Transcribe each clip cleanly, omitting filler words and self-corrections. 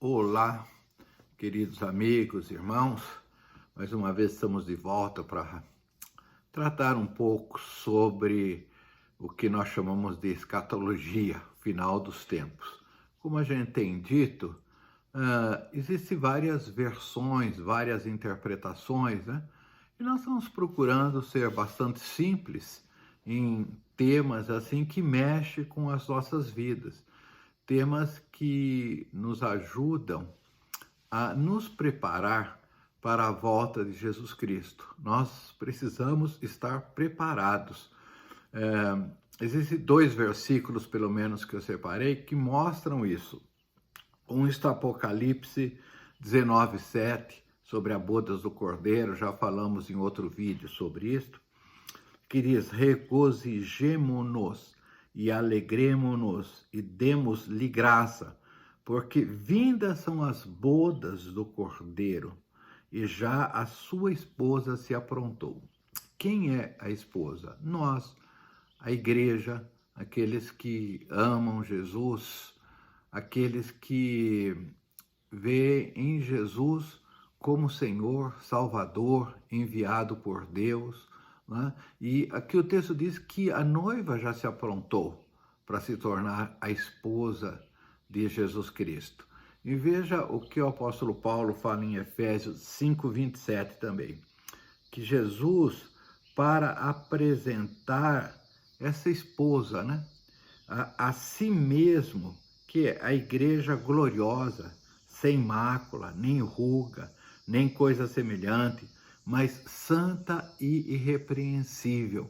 Olá, queridos amigos, irmãos. Mais uma vez estamos de volta para tratar um pouco sobre o que nós chamamos de escatologia, final dos tempos. Como a gente tem dito, existem várias versões, várias interpretações, né? E nós estamos procurando ser bastante simples em temas assim que mexem com as nossas vidas, temas que nos ajudam a nos preparar para a volta de Jesus Cristo. Nós precisamos estar preparados. Existem dois versículos, pelo menos, que eu separei, que mostram isso. Um está Apocalipse 19:7, sobre a bodas do Cordeiro, já falamos em outro vídeo sobre isso, que diz: regozijemo-nos e alegremo-nos e demos-lhe graça, porque vindas são as bodas do Cordeiro, e já a sua esposa se aprontou. Quem é a esposa? Nós, a igreja, aqueles que amam Jesus, aqueles que vê em Jesus como Senhor, Salvador, enviado por Deus, né? E aqui o texto diz que a noiva já se aprontou para se tornar a esposa de Jesus Cristo. E veja o que o apóstolo Paulo fala em Efésios 5:27 também, que Jesus, para apresentar essa esposa, né, a si mesmo, que é a igreja gloriosa, sem mácula, nem ruga, nem coisa semelhante, mas santa e irrepreensível.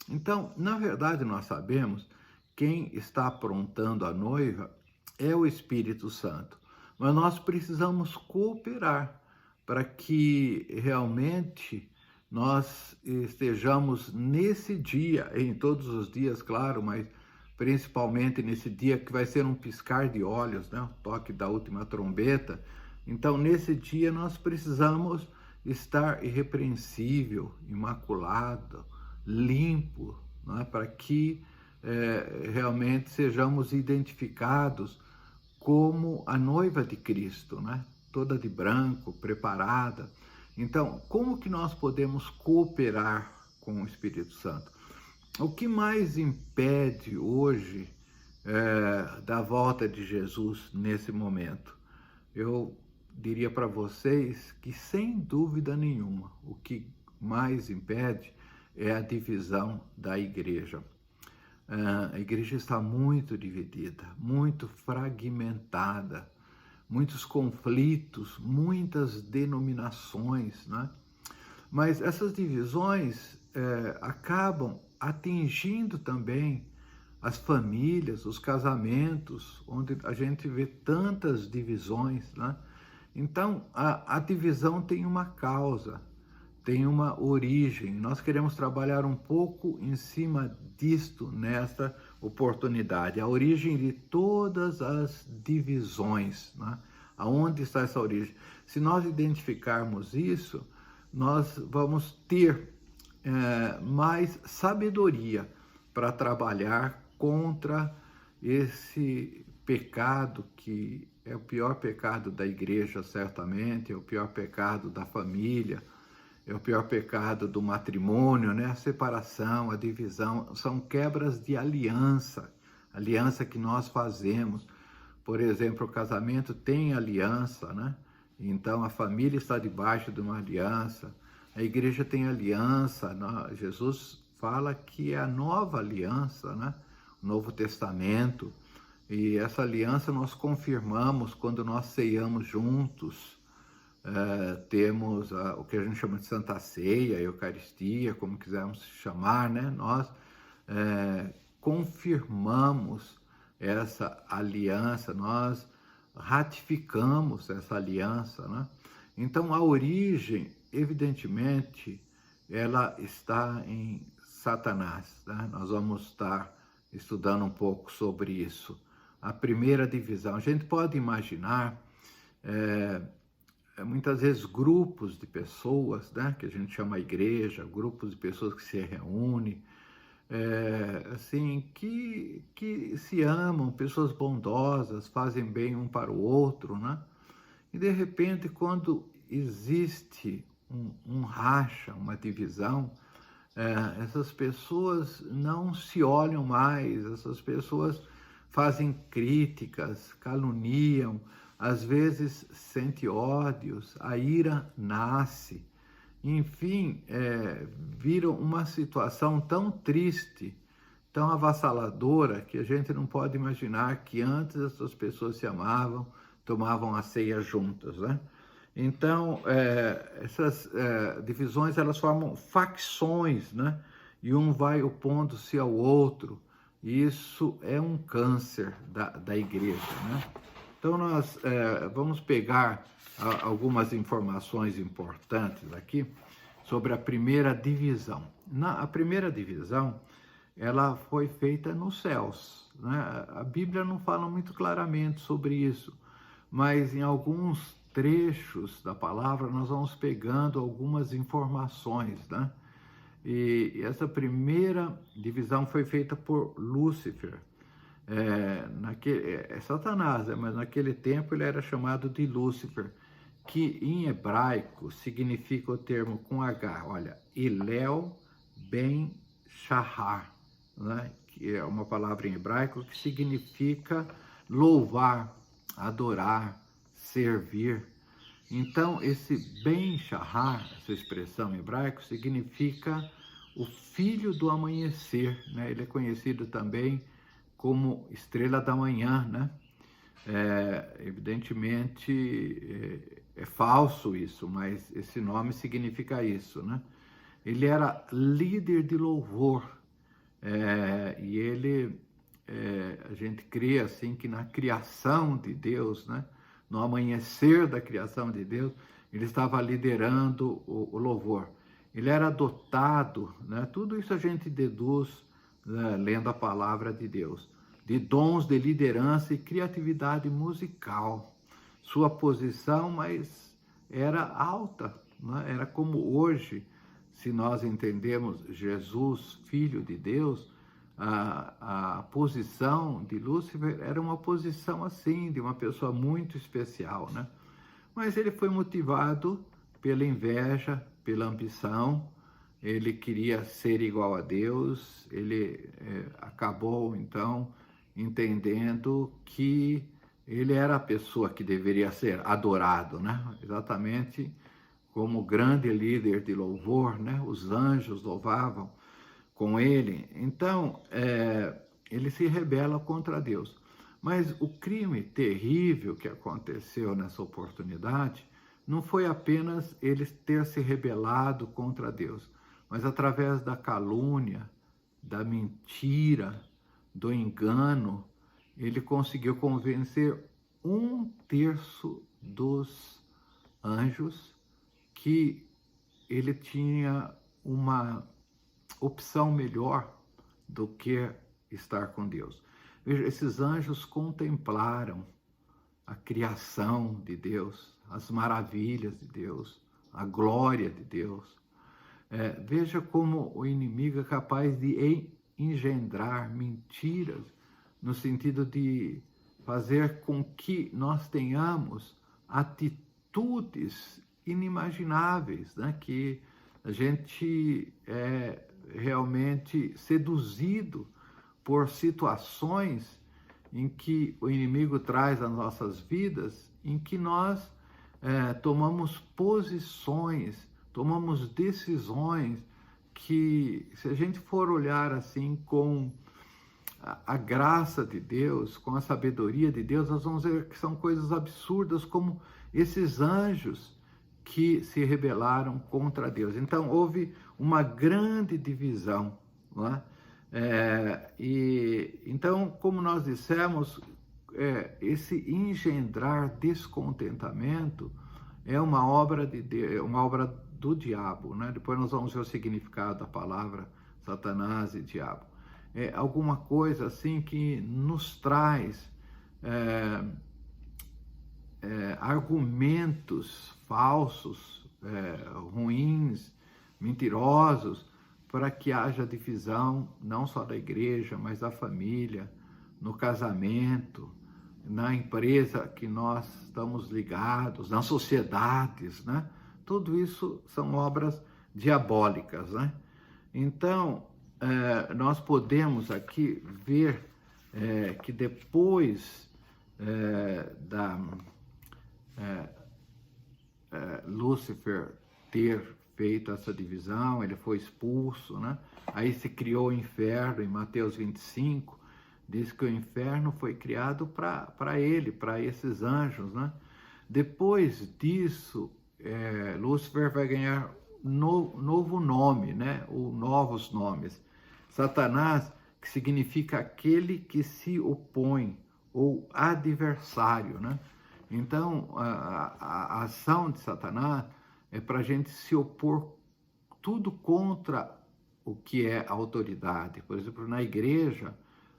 Então, na verdade, nós sabemos quem está aprontando a noiva é o Espírito Santo, mas nós precisamos cooperar para que realmente nós estejamos nesse dia, em todos os dias, claro, mas principalmente nesse dia que vai ser um piscar de olhos, né? O toque da última trombeta. Então, nesse dia, nós precisamos estar irrepreensível, imaculado, limpo, né? Para que realmente sejamos identificados como a noiva de Cristo, né? Toda de branco, preparada. Então, como que nós podemos cooperar com o Espírito Santo? O que mais impede hoje da volta de Jesus nesse momento? Eu diria para vocês que, sem dúvida nenhuma, o que mais impede é a divisão da igreja. A igreja está muito dividida, muito fragmentada, muitos conflitos, muitas denominações, né? Mas essas divisões acabam atingindo também as famílias, os casamentos, onde a gente vê tantas divisões, né? Então, a divisão tem uma causa, tem uma origem. Nós queremos trabalhar um pouco em cima disto nesta oportunidade. A origem de todas as divisões, né? Aonde está essa origem? Se nós identificarmos isso, nós vamos ter mais sabedoria para trabalhar contra esse pecado que é o pior pecado da igreja, certamente, é o pior pecado da família, é o pior pecado do matrimônio, né? A separação, a divisão, são quebras de aliança, aliança que nós fazemos. Por exemplo, o casamento tem aliança, né? Então a família está debaixo de uma aliança, a igreja tem aliança, Jesus fala que é a nova aliança, né? O Novo Testamento, e essa aliança nós confirmamos quando nós ceiamos juntos. Temos o que a gente chama de Santa Ceia, Eucaristia, como quisermos chamar, né? Nós confirmamos essa aliança, nós ratificamos essa aliança, né? Então, a origem, evidentemente, ela está em Satanás, né? Nós vamos estar estudando um pouco sobre isso. A primeira divisão, a gente pode imaginar muitas vezes grupos de pessoas, né, que a gente chama igreja, grupos de pessoas que se reúnem, assim, que se amam, pessoas bondosas, fazem bem um para o outro, né? E de repente, quando existe um racha, uma divisão, essas pessoas não se olham mais, essas pessoas fazem críticas, caluniam, às vezes sente ódios, a ira nasce. Enfim, vira uma situação tão triste, tão avassaladora, que a gente não pode imaginar que antes essas pessoas se amavam, tomavam a ceia juntas, né? Então, essas divisões, elas formam facções, né? E um vai opondo-se ao outro. E isso é um câncer da igreja, né? Então, nós vamos pegar algumas informações importantes aqui sobre a primeira divisão. A primeira divisão, ela foi feita nos céus, né? A Bíblia não fala muito claramente sobre isso, mas em alguns trechos da palavra nós vamos pegando algumas informações, né? E essa primeira divisão foi feita por Lúcifer. É Satanás, mas naquele tempo ele era chamado de Lúcifer, que em hebraico significa o termo com H, olha, Hillel ben Shahar, né? Que é uma palavra em hebraico que significa louvar, adorar, servir. Então, esse ben Shahar, essa expressão em hebraico, significa o filho do amanhecer, né? Ele é conhecido também como estrela da manhã, né? Evidentemente, é falso isso, mas esse nome significa isso, né? Ele era líder de louvor, e ele, a gente crê assim que na criação de Deus, né? No amanhecer da criação de Deus, ele estava liderando o louvor. Ele era dotado, né? Tudo isso a gente deduz, né, lendo a palavra de Deus, de dons de liderança e criatividade musical. Sua posição, mas era alta, né? Era como hoje, se nós entendemos Jesus, Filho de Deus, a posição de Lúcifer era uma posição assim, de uma pessoa muito especial, né? Mas ele foi motivado pela inveja, pela ambição, ele queria ser igual a Deus, ele acabou, então, entendendo que ele era a pessoa que deveria ser adorado, né? Exatamente como grande líder de louvor, né? Os anjos louvavam com ele. Então, ele se rebela contra Deus. Mas o crime terrível que aconteceu nessa oportunidade não foi apenas ele ter se rebelado contra Deus, mas através da calúnia, da mentira, do engano, ele conseguiu convencer 1/3 dos anjos que ele tinha uma opção melhor do que estar com Deus. Veja, esses anjos contemplaram a criação de Deus, as maravilhas de Deus, a glória de Deus. Veja como o inimigo é capaz de engendrar mentiras, no sentido de fazer com que nós tenhamos atitudes inimagináveis, né? Que a gente é realmente seduzido por situações em que o inimigo traz às nossas vidas, em que nós tomamos posições, tomamos decisões que, se a gente for olhar assim com a graça de Deus, com a sabedoria de Deus, nós vamos ver que são coisas absurdas, como esses anjos que se rebelaram contra Deus. Então, houve uma grande divisão, não é? Então, como nós dissemos, esse engendrar descontentamento é uma obra de Deus, uma obra do diabo, né? Depois nós vamos ver o significado da palavra Satanás e diabo. É alguma coisa assim que nos traz argumentos falsos, ruins, mentirosos, para que haja divisão, não só da igreja, mas da família, no casamento, na empresa que nós estamos ligados, nas sociedades, né? Tudo isso são obras diabólicas, né? Então, nós podemos aqui ver que depois da Lúcifer ter feito essa divisão, ele foi expulso, né? Aí se criou o inferno, em Mateus 25, diz que o inferno foi criado para ele, para esses anjos, né? Depois disso, Lúcifer vai ganhar novo nome, né? Ou novos nomes. Satanás, que significa aquele que se opõe, ou adversário, né? Então, a ação de Satanás é para a gente se opor tudo contra o que é autoridade. Por exemplo, na igreja,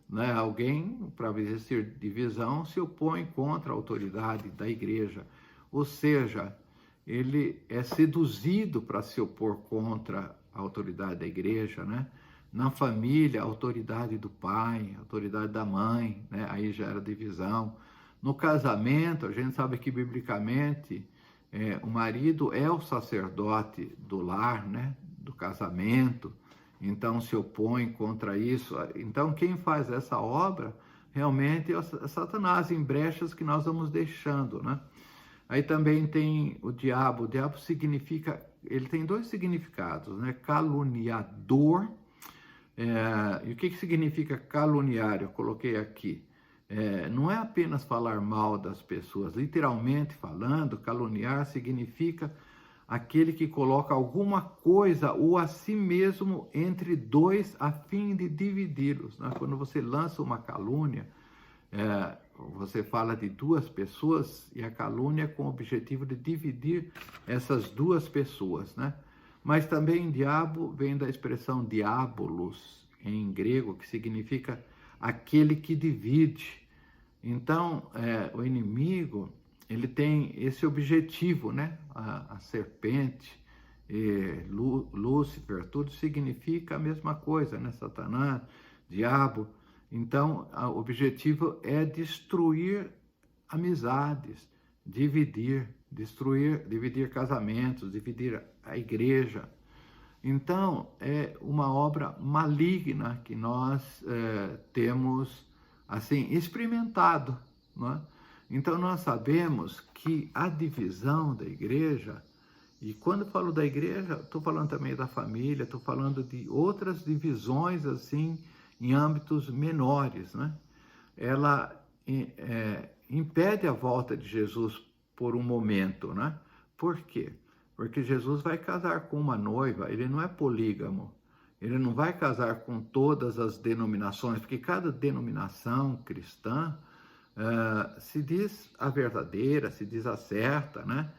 né, alguém, para existir divisão, se opõe contra a autoridade da igreja. Ou seja, ele é seduzido para se opor contra a autoridade da igreja, né? Na família, a autoridade do pai, a autoridade da mãe, né? Aí gera divisão. No casamento, a gente sabe que biblicamente o marido é o sacerdote do lar, né? Do casamento, então se opõe contra isso. Então quem faz essa obra realmente é Satanás, em brechas que nós vamos deixando, né? Aí também tem o diabo significa, ele tem dois significados, né? Caluniador. E o que significa caluniar? Eu coloquei aqui. Não é apenas falar mal das pessoas, literalmente falando, caluniar significa aquele que coloca alguma coisa ou a si mesmo entre dois a fim de dividi-los, né? Quando você lança uma calúnia, você fala de duas pessoas e a calúnia com o objetivo de dividir essas duas pessoas, né? Mas também diabo vem da expressão diabolos, em grego, que significa aquele que divide. Então, o inimigo, ele tem esse objetivo, né? A serpente, Lúcifer, tudo significa a mesma coisa, né? Satanás, diabo. Então, o objetivo é destruir amizades, dividir casamentos, dividir a igreja. Então, é uma obra maligna que nós temos, assim, experimentado, não é? Então, nós sabemos que a divisão da igreja, e quando eu falo da igreja, estou falando também da família, estou falando de outras divisões, assim, em âmbitos menores, né? Ela impede a volta de Jesus por um momento, né? Por quê? Porque Jesus vai casar com uma noiva, ele não é polígamo, ele não vai casar com todas as denominações, porque cada denominação cristã se diz a verdadeira, se diz a certa, né?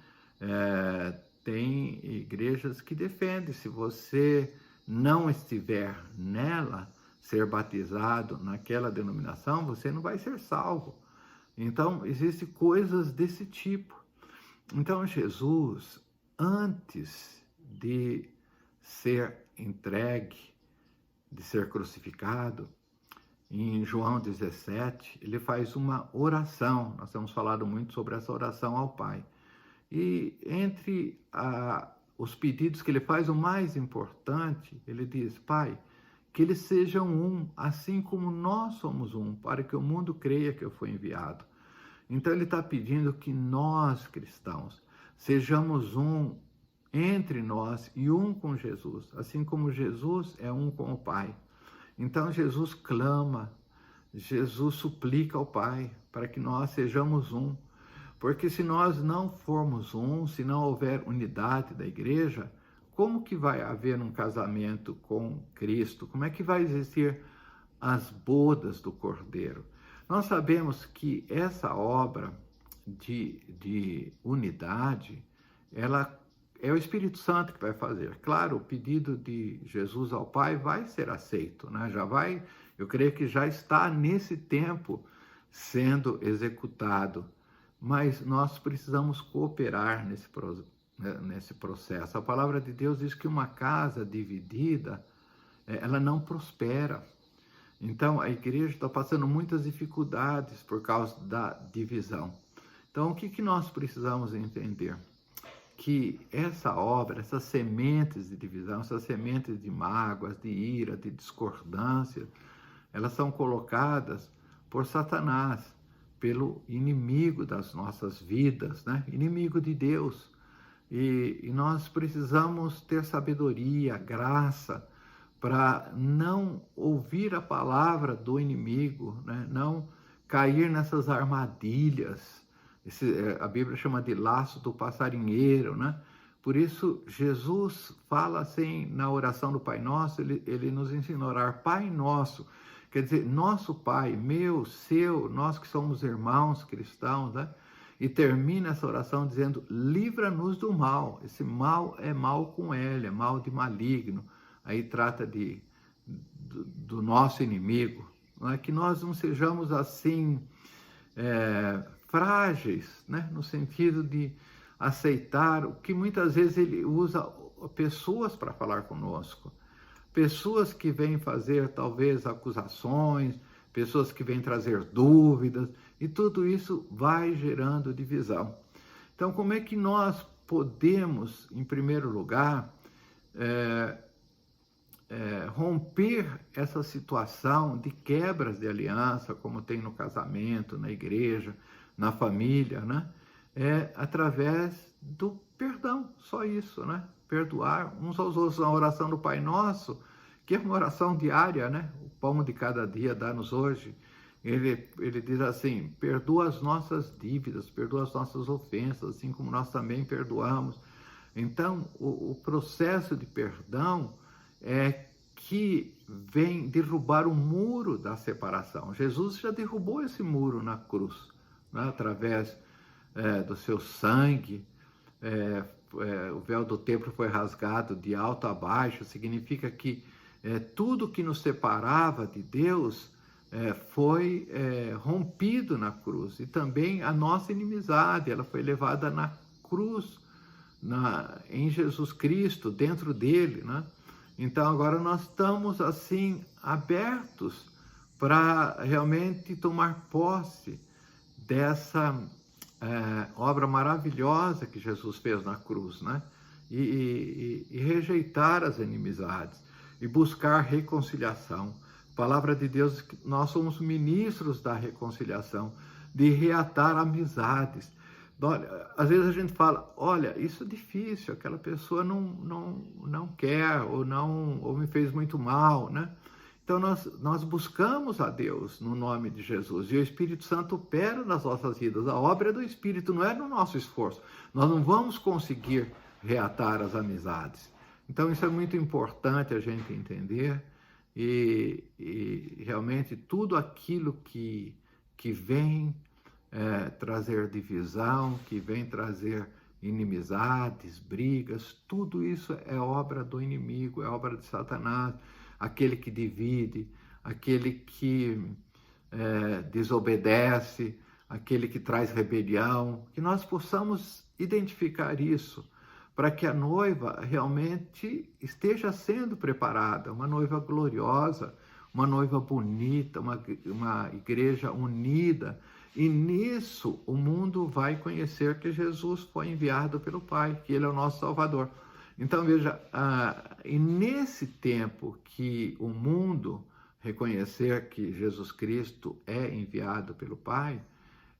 Tem igrejas que defendem, se você não estiver nela, ser batizado naquela denominação, você não vai ser salvo. Então, existem coisas desse tipo. Então, Jesus, antes de ser entregue, de ser crucificado, em João 17, ele faz uma oração. Nós temos falado muito sobre essa oração ao Pai. E entre os pedidos que ele faz, o mais importante, ele diz: Pai, que eles sejam um, assim como nós somos um, para que o mundo creia que eu fui enviado. Então ele está pedindo que nós, cristãos, sejamos um entre nós e um com Jesus, assim como Jesus é um com o Pai. Então Jesus clama, Jesus suplica ao Pai para que nós sejamos um. Porque se nós não formos um, se não houver unidade da igreja, como que vai haver um casamento com Cristo? Como é que vai existir as bodas do Cordeiro? Nós sabemos que essa obra de unidade, ela é o Espírito Santo que vai fazer. Claro, o pedido de Jesus ao Pai vai ser aceito, né? Eu creio que já está nesse tempo sendo executado, mas nós precisamos cooperar nesse processo. A palavra de Deus diz que uma casa dividida ela não prospera. Então, a igreja está passando muitas dificuldades por causa da divisão. Então, o que nós precisamos entender? Que essa obra, essas sementes de divisão, essas sementes de mágoas, de ira, de discordância, elas são colocadas por Satanás, pelo inimigo das nossas vidas, né? Inimigo de Deus. E nós precisamos ter sabedoria, graça, para não ouvir a palavra do inimigo, né? Não cair nessas armadilhas. A Bíblia chama de laço do passarinheiro, né? Por isso, Jesus fala assim na oração do Pai Nosso, ele nos ensina a orar, Pai Nosso, quer dizer, nosso Pai, meu, seu, nós que somos irmãos cristãos, né? E termina essa oração dizendo, livra-nos do mal. Esse mal é mal com L, é mal de maligno. Aí trata do nosso inimigo. Não é que nós não sejamos assim frágeis, né? No sentido de aceitar o que muitas vezes ele usa pessoas para falar conosco. Pessoas que vêm fazer talvez acusações, pessoas que vêm trazer dúvidas, e tudo isso vai gerando divisão. Então, como é que nós podemos, em primeiro lugar, romper essa situação de quebras de aliança, como tem no casamento, na igreja, na família, né? Através do perdão, só isso, né? Perdoar uns aos outros. Na oração do Pai Nosso, que é uma oração diária, né? O pão de cada dia dá-nos hoje. Ele diz assim, perdoa as nossas dívidas, perdoa as nossas ofensas, assim como nós também perdoamos. Então, o processo de perdão é que vem derrubar o muro da separação. Jesus já derrubou esse muro na cruz, né? Através do seu sangue. O véu do templo foi rasgado de alto a baixo, significa que tudo que nos separava de Deus foi rompido na cruz. E também a nossa inimizade, ela foi levada na cruz, em Jesus Cristo, dentro dele, né? Então agora nós estamos assim abertos para realmente tomar posse dessa obra maravilhosa que Jesus fez na cruz, né? E rejeitar as inimizades e buscar reconciliação. A palavra de Deus, nós somos ministros da reconciliação, de reatar amizades. Às vezes a gente fala, olha, isso é difícil, aquela pessoa não quer, ou me fez muito mal, né? Então nós buscamos a Deus no nome de Jesus, e o Espírito Santo opera nas nossas vidas. A obra é do Espírito, não é no nosso esforço. Nós não vamos conseguir reatar as amizades. Então isso é muito importante a gente entender, e realmente tudo aquilo que vem trazer divisão, que vem trazer inimizades, brigas, tudo isso é obra do inimigo, é obra de Satanás, aquele que divide, aquele que desobedece, aquele que traz rebelião, que nós possamos identificar isso, para que a noiva realmente esteja sendo preparada, uma noiva gloriosa, uma noiva bonita, uma igreja unida. E nisso o mundo vai conhecer que Jesus foi enviado pelo Pai, que Ele é o nosso Salvador. Então veja, e nesse tempo que o mundo reconhecer que Jesus Cristo é enviado pelo Pai,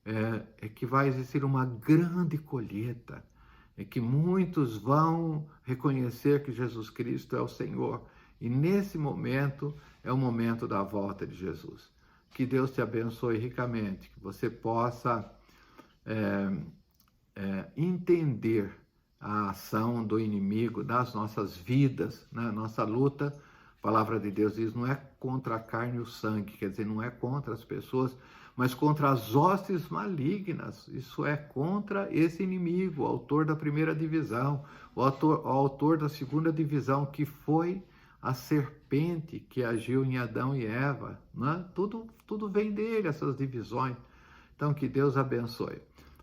é que vai existir uma grande colheita, é que muitos vão reconhecer que Jesus Cristo é o Senhor. E nesse momento é o momento da volta de Jesus. Que Deus te abençoe ricamente, que você possa entender a ação do inimigo nas nossas vidas, né? Nossa luta, a palavra de Deus diz, não é contra a carne e o sangue, quer dizer, não é contra as pessoas, mas contra as hostes malignas. Isso é contra esse inimigo, o autor da primeira divisão, o autor da segunda divisão, que foi a serpente que agiu em Adão e Eva, né? Tudo vem dele, essas divisões. Então, que Deus abençoe.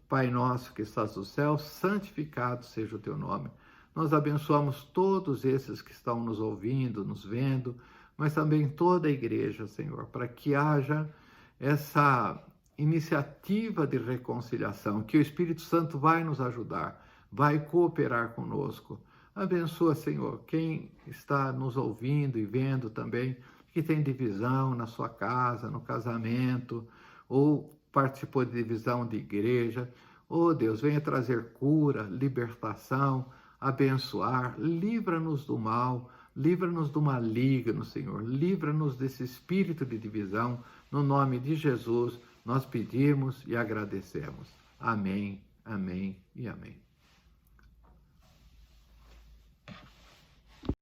Pai nosso que estás no céu, santificado seja o teu nome. Nós abençoamos todos esses que estão nos ouvindo, nos vendo, mas também toda a igreja, Senhor, para que haja essa iniciativa de reconciliação, que o Espírito Santo vai nos ajudar, vai cooperar conosco. Abençoa, Senhor, quem está nos ouvindo e vendo também, que tem divisão na sua casa, no casamento, ou participou de divisão de igreja. Oh Deus, venha trazer cura, libertação, abençoar, livra-nos do mal, livra-nos do maligno, Senhor, livra-nos desse espírito de divisão, no nome de Jesus, nós pedimos e agradecemos. Amém, amém e amém.